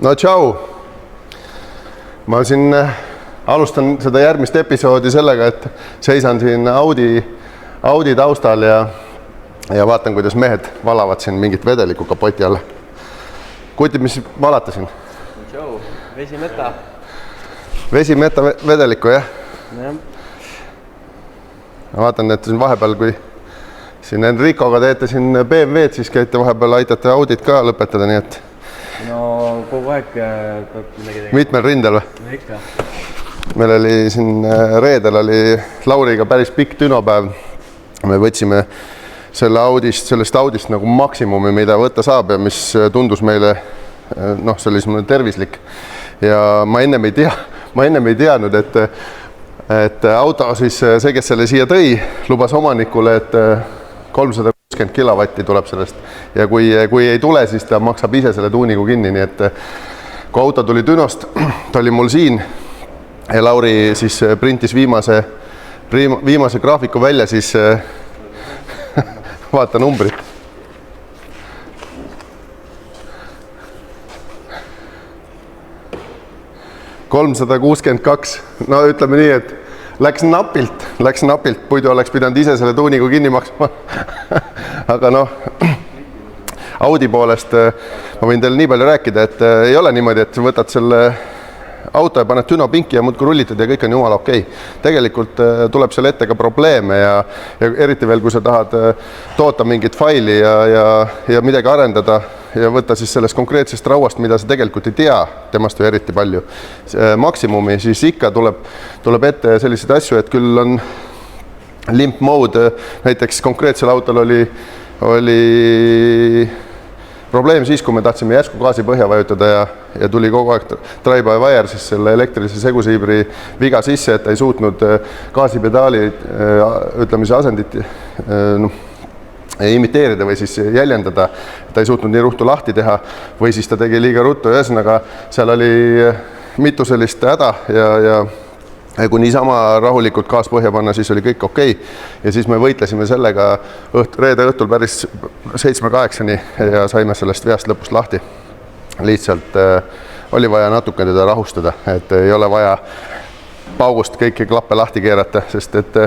No tšau! Ma siin alustan seda järgmist episoodi sellega, et seisan siin Audi taustal ja vaatan, kuidas mehed valavad siin mingit vedelikku kapoti alla. Kutid, mis valate siin? Tšau! Vesimeta. Vesimeta vedelikku, jah? Jah. Ma vaatan, et siin vahepeal, kui siin Enricoga teete siin BMW-d, siis käite vahepeal aitate Audit ka lõpetada, nii et No kogu aeg peab midagi tegema. mitmel rindel või? No ikka. Meil oli siin reedel oli Lauriga päris pikk dünopäev. Me võtsime sellest Audist nagu maksimumi, mida võtta saab ja mis tundus meile, see oli semmoinen tervislik. Ja ma ennem ei teadnud, et auto siis see, kes selle siia tõi, lubas omanikule, et 360 kilovatti tuleb sellest ja kui ei tule, siis ta maksab ise selle tuunigu kinni, nii et kui auto tuli dünost, ta oli mul siin ja Lauri siis printis viimase graafiku välja, siis vaata numbrit. $362. No ütleme nii, et läks napilt, puidu oleks pidanud ise selle tuunigu kinni maksma. Aga Audi poolest ma võin teile nii palju rääkida, et ei ole niimoodi, et võtad selle auto ja paned dünopinki ja muudkui rullitad ja kõik on jumala okei. Tegelikult tuleb selle ette ka probleeme ja eriti veel, kui sa tahad toota mingit faili ja midagi arendada ja võtta siis sellest konkreetsest rauast, mida sa tegelikult ei tea, temast ju eriti palju maksimumi, siis ikka tuleb ette selliseid asju, et küll on limp mode, näiteks konkreetsel autol oli probleem siis, kui me tahtsime järsku gaasi põhja vajutada ja tuli kogu aeg drive-by-wire siis selle elektrilise segusiibri viga sisse, et ta ei suutnud gaasipedaali ütlemise asendit imiteerida või siis jäljendada, ta ei suutnud nii ruttu lahti teha või siis ta tegi liiga ruttu. Ühesõnaga, seal oli mitu sellist häda ja kui niisama rahulikult gaas põhja panna, siis oli kõik okei. Ja siis me võitlesime sellega reede õhtul päris 7-8-ni ja saime sellest veast lõpust lahti. Lihtsalt oli vaja natuke teda rahustada, et ei ole vaja paugust kõiki klappe lahti keerata, sest et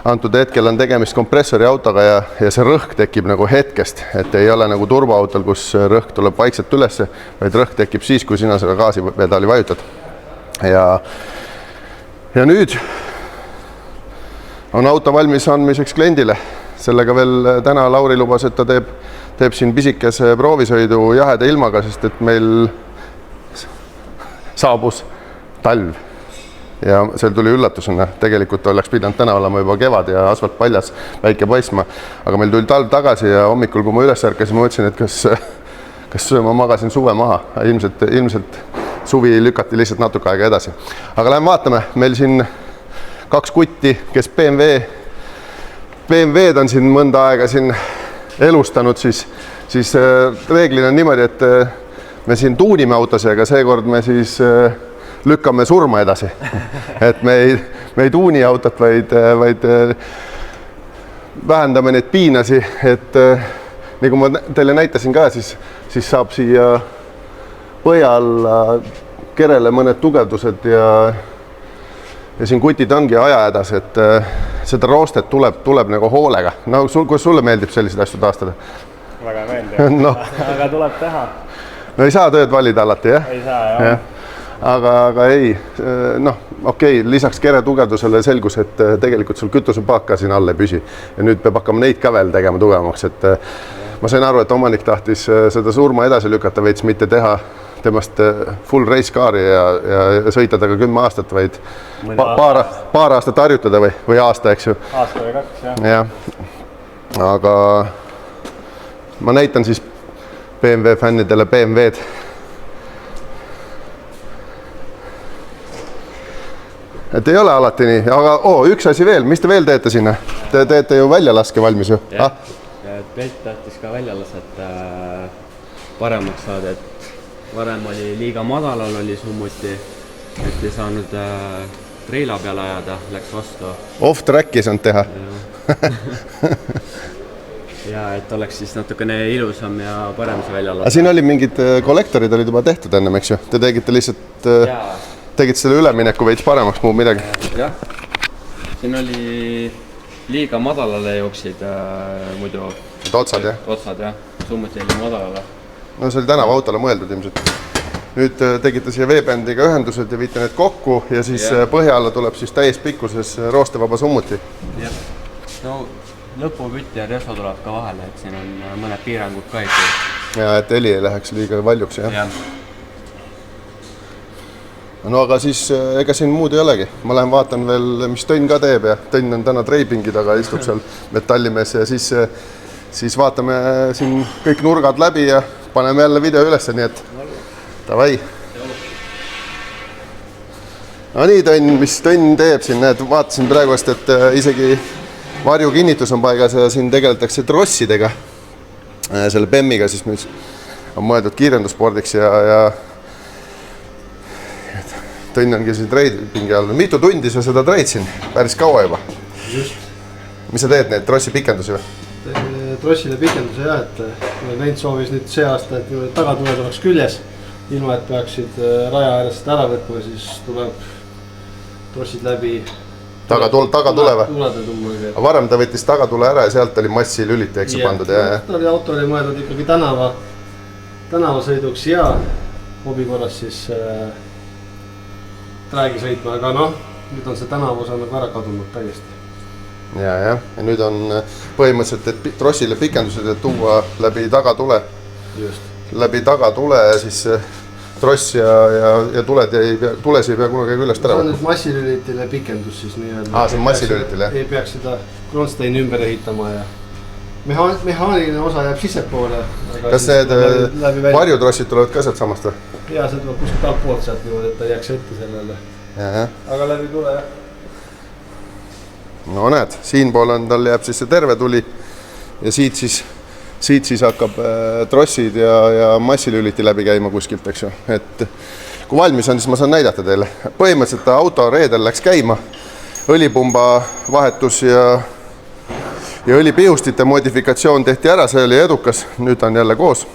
antud hetkel on tegemist kompressori autoga ja see rõhk tekib nagu hetkest, et ei ole nagu turboautol, kus rõhk tuleb vaikselt üles, vaid rõhk tekib siis, kui sina seda gaasipedaali vajutad. Ja nüüd on auto valmis andmiseks kliendile. Sellega veel täna Lauri lubas, et ta teeb siin pisikese proovisõidu jaheda ilmaga, sest et meil saabus talv. Ja seal tuli üllatusena, tegelikult oleks pidanud täna olema juba kevad ja asfalt paljas, väike paisma, aga meil tuli talv tagasi ja hommikul, kui ma üles ärkasin, ma mõtlesin, et kas ma magasin suve maha, ilmselt suvi lükati lihtsalt natuke aega edasi. Aga lähen vaatame, meil siin 2 kutti, kes BMW-d on siin mõnda aega siin elustanud, siis reeglina on niimoodi, et me siin tuunime autosi, aga seekord me siis lükkame surma edasi. Et me ei tuuni autot, vaid vähendame neid piinasi, et nagu ma teile näitasin ka, siis saab siia põhjal kerele mõned tugevdused ja siin kutid ongi ajahädas, et seda roostet tuleb nagu hoolega. No kuidas sulle meeldib selliseid asju taastada? Väga meeldib, aga tuleb teha. No ei saa tööd valida alati, jah? Ei saa, jah. Aga ei, okei, lisaks kere tugevdusele selgus, et tegelikult sul kütusepaak ka siin all ei püsi. Ja nüüd peab hakkama neid ka veel tegema tugevamaks, et ma sain aru, et omanik tahtis seda surma edasi lükata, veits mitte teha temast full race car'i ja sõita taga 10 aastat, vaid paar aastat harjutada või aasta, eks ju. Aasta või 2, jah. Aga ma näitan siis BMW fännidele BMW-d. Et ei ole alati nii, aga üks asi veel, mis te veel teete sinna? Te teete ju väljalaske valmis ju. Jah, Pelt tahtis ka väljalased paremaks saada, et varem oli liiga madalal, oli summuti, et ei saanud treila peale ajada, läks vastu. Off-track ei saanud teha. ja et oleks siis natukene ilusam ja parem see välja aga lasta. siin oli mingid kollektorid olid juba tehtud ennem, eks ju? Te tegite lihtsalt, tegite selle ülemineku veits paremaks, muud midagi? Jah, siin oli liiga madalale jooksid muidu Otsad, jah? Otsad, jah. Summuti oli madalale. No see oli tänavaautole mõeldud ilmselt. Nüüd tegite siia veebändiga ühendused ja viite need kokku ja siis põhja alla tuleb siis täispikkuses roostevaba summuti. Jah. No lõpupütt ja reso tuleb ka vahele, et siin on mõned piirangud ka ikka. Ja et heli ei läheks liiga valjuks, jah? Jah. No aga siis ega siin muud ei olegi. Ma lähen vaatan veel, mis Tõnn ka teeb ja Tõnn on täna treipingi taga, istub seal metallimees ja siis vaatame siin kõik nurgad läbi ja paneme jälle video ülesse, nii et davai. No nii, Tõnn, mis Tõnn teeb siin, näed, vaatasin praegust, et isegi varjukinnitus on paigas ja siin tegeletakse trossidega. Selle BEM-iga siis nüüd on mõeldud kiirendusspordiks ja Tõnn ongi siin treidpingi all. Mitu tundi sa seda treid siin? Päris kaua juba. Just. Mis sa teed, neid trossi pikendusi või? Trossile pikenduse jah, et neid soovis nüüd see aasta, et tagatuled oleks küljes, ilma et peaksid raja äärest ära võtma, siis tuleb trossid läbi tagatule või? Tulede tuua. Aga varem ta võttis tagatule ära ja sealt oli massilüliti, eks pandud. Auto oli mõeldud ikkagi tänavasõiduks ja hobi korras siis träägi sõitma, aga noh, nüüd on see tänavus on ära kadunud täiesti. Ja nüüd on põhimõtteliselt, et trossile pikendused ja tuua läbi tagatule. Just. Läbi tagatule ja siis tross ja tules ei pea kunagi küljest ära. See on nüüd massilülitile pikendus siis nii-öelda. See on massilülitile, jah? Ei peaks seda kronsteini ümber ehitama ja mehaaniline osa jääb sissepoole. Kas need varjutrossid tulevad ka sealt samast või? Jaa, see tuleb kuskilt alt poolt sealt niimoodi, et ta jääks ette sellele. Aga läbi tule, jah. No näed, siin pool on, tal jääb siis see terve tuli ja siit siis hakkab trossid ja massilüliti läbi käima kuskilt, eks ju. Et kui valmis on, siis ma saan näidata teile. Põhimõtteliselt auto reedel läks käima, õlipumba vahetus ja õlipihustite modifikatsioon tehti ära, see oli edukas, nüüd on jälle koos.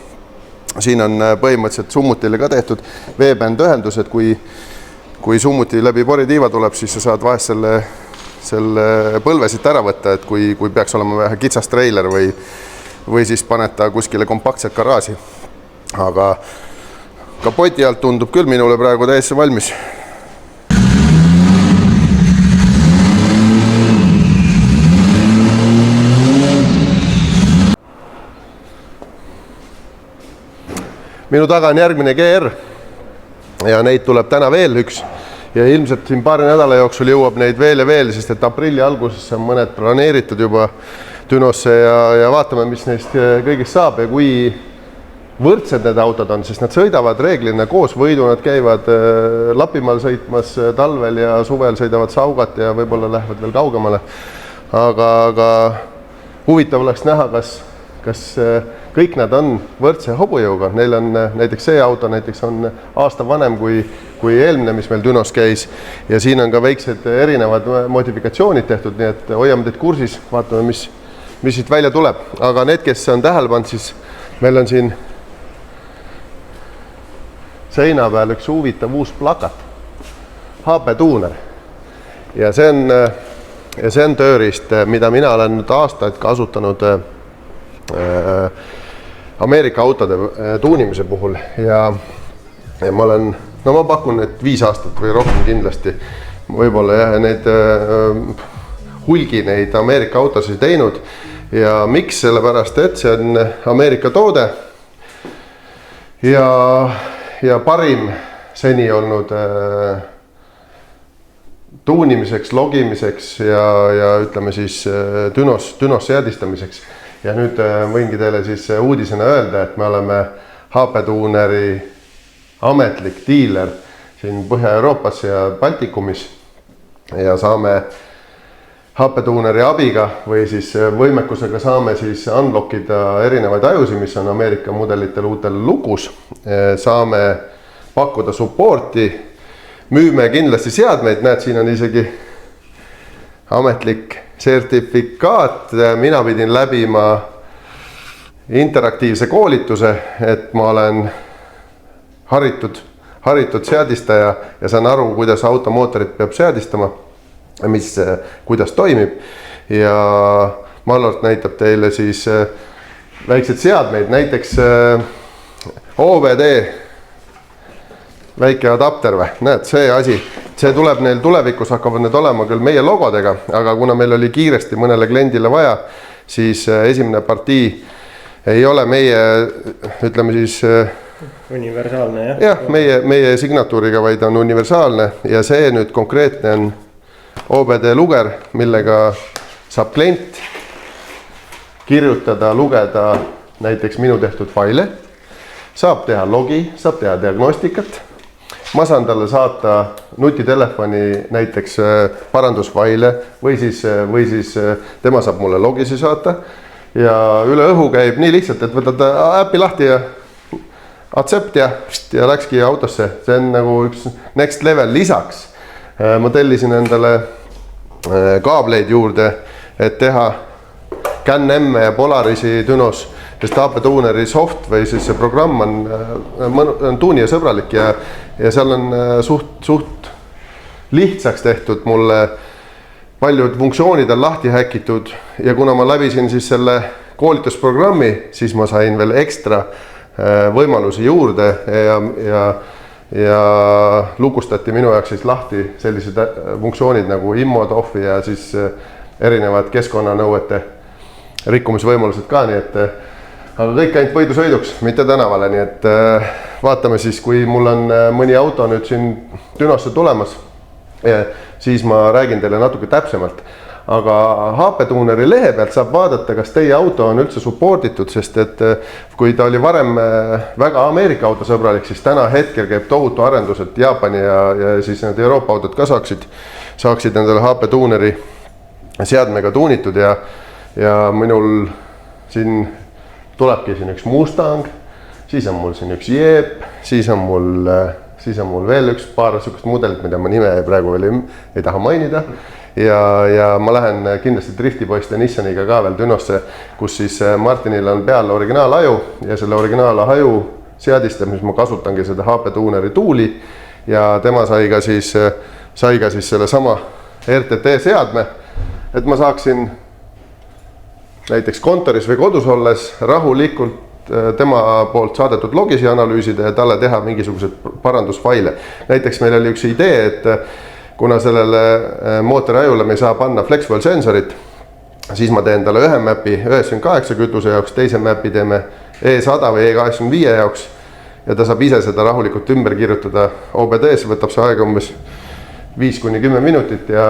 Siin on põhimõtteliselt summutile ka tehtud veebänd ühendused, kui summuti läbi poritiiva tuleb, siis sa saad vahest selle põlve siit ära võtta, et kui peaks olema vähe kitsas treiler või siis paneta kuskile kompaktselt garaaži. Aga kapoti alt tundub küll minule praegu täiesti valmis. Minu taga on järgmine GR ja neid tuleb täna veel üks. Ja ilmselt siin paari nädala jooksul jõuab neid veel ja veel, sest et aprilli alguses on mõned planeeritud juba Dünosse ja vaatame, mis neist kõigist saab ja kui võrdsed need autod on, sest nad sõidavad reeglina koos võidu, nad käivad Lapimaal sõitmas talvel ja suvel sõidavad Saugat ja võib-olla lähevad veel kaugemale. Aga huvitav oleks näha, kas kõik nad on võrdse hobujõuga. Neil on näiteks see auto näiteks on aasta vanem kui eelmine, mis meil Dünos käis ja siin on ka väiksed erinevad modifikatsioonid tehtud, nii et hoiame teid kursis, vaatame, mis siit välja tuleb. Aga need, kes on tähele pannud, siis meil on siin seina peal üks huvitav uus plakat, HP Tuuner ja see on tööriist, mida mina olen nüüd aastaid kasutanud Ameerika autode tuunimise puhul ja ma pakun, et 5 aastat või rohkem kindlasti võib-olla jah, neid hulgi neid Ameerika autosid teinud ja miks, sellepärast, et see on Ameerika toode ja parim seni olnud tuunimiseks, logimiseks ja ütleme siis Dünos seadistamiseks. Ja nüüd võingi teile siis uudisena öelda, et me oleme HP Tuuneri ametlik diiler siin Põhja-Euroopas ja Baltikumis ja saame HP Tuuneri abiga või siis võimekusega saame siis unlockida erinevaid ajusid, mis on Ameerika mudelitel uutel lukus. Saame pakkuda supporti, müüme kindlasti seadmeid, näed, siin on isegi ametlik sertifikaat, mina pidin läbima interaktiivse koolituse, et ma olen haritud seadistaja ja saan aru, kuidas automootorit peab seadistama, kuidas toimib ja Mallort näitab teile siis väikseid seadmeid, näiteks OBD väike adapter või, näed, see asi, see tuleb neil tulevikus, hakkavad need olema küll meie logodega, aga kuna meil oli kiiresti mõnele kliendile vaja, siis esimene partii ei ole meie, ütleme siis universaalne, jah? Jah, meie signatuuriga, vaid on universaalne ja see nüüd konkreetne on OBD luger, millega saab klient kirjutada, lugeda näiteks minu tehtud faile, saab teha logi, saab teha diagnostikat. Ma saan talle saata nutitelefoni näiteks parandusfaile või siis tema saab mulle logisi saata ja üle õhu käib nii lihtsalt, et võtad äppi lahti ja accept ja läkski autosse. See on nagu üks next level. Lisaks ma tellisin endale kaableid juurde, et teha CAN-M ja Polarisi Dünos, sest AP Tuneri soft või siis see programm on tuunija sõbralik ja seal on suht lihtsaks tehtud mulle, paljud funktsioonid on lahti häkitud ja kuna ma läbisin siis selle koolitusprogrammi, siis ma sain veel ekstra võimalusi juurde ja lukustati minu jaoks siis lahti sellised funktsioonid nagu immod, offi ja siis erinevad keskkonnanõuete rikkumisvõimalused ka, nii et aga kõik ainult võidusõiduks, mitte tänavale, nii et vaatame siis, kui mul on mõni auto nüüd siin Dünosse tulemas, siis ma räägin teile natuke täpsemalt. Aga HP Tuneri lehe pealt saab vaadata, kas teie auto on üldse support itud, sest et kui ta oli varem väga Ameerika autosõbralik, siis täna hetkel käib tohutu arendus, et Jaapani ja siis need Euroopa autod ka saaksid endale HP Tuneri seadmega tuunitud ja minul siin tulebki siin üks Mustang, siis on mul siin üks Jeep, siis on mul veel üks paar sükust mudelit, mida ma nime praegu veel ei taha mainida. Ja ma lähen kindlasti driftipoiste Nissaniga ka veel Dünosse, kus siis Martinil on peal originaalaju ja selle originaalaju seadistamiseks ma kasutangi seda HP Tuneri tuuli ja tema sai ka siis selle sama RTT seadme, et ma saaksin näiteks kontoris või kodus olles rahulikult tema poolt saadetud logisi analüüsida ja talle teha mingisugused parandusfaile. Näiteks meil oli üks idee, et kuna sellele mootorajule me ei saa panna flexible sensorit, siis ma teen talle ühe mäpi 98 kütuse jaoks, teise mäpi teeme E100 või E85 jaoks ja ta saab ise seda rahulikult ümber kirjutada OBD-s, võtab see aega umbes 5-10 minutit ja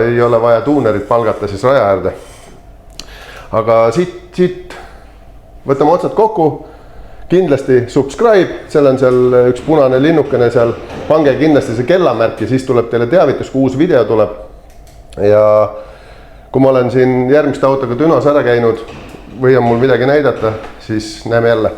ei ole vaja tuunerit palgata siis raja äärde. Aga siit võtame otsad kokku, kindlasti subscribe, seal on seal üks punane linnukene seal, pange kindlasti see kellamärk ja siis tuleb teile teavitus, kui uus video tuleb. Ja kui ma olen siin järgmiste autoga Dünos ära käinud või on mul midagi näidata, siis näeme jälle.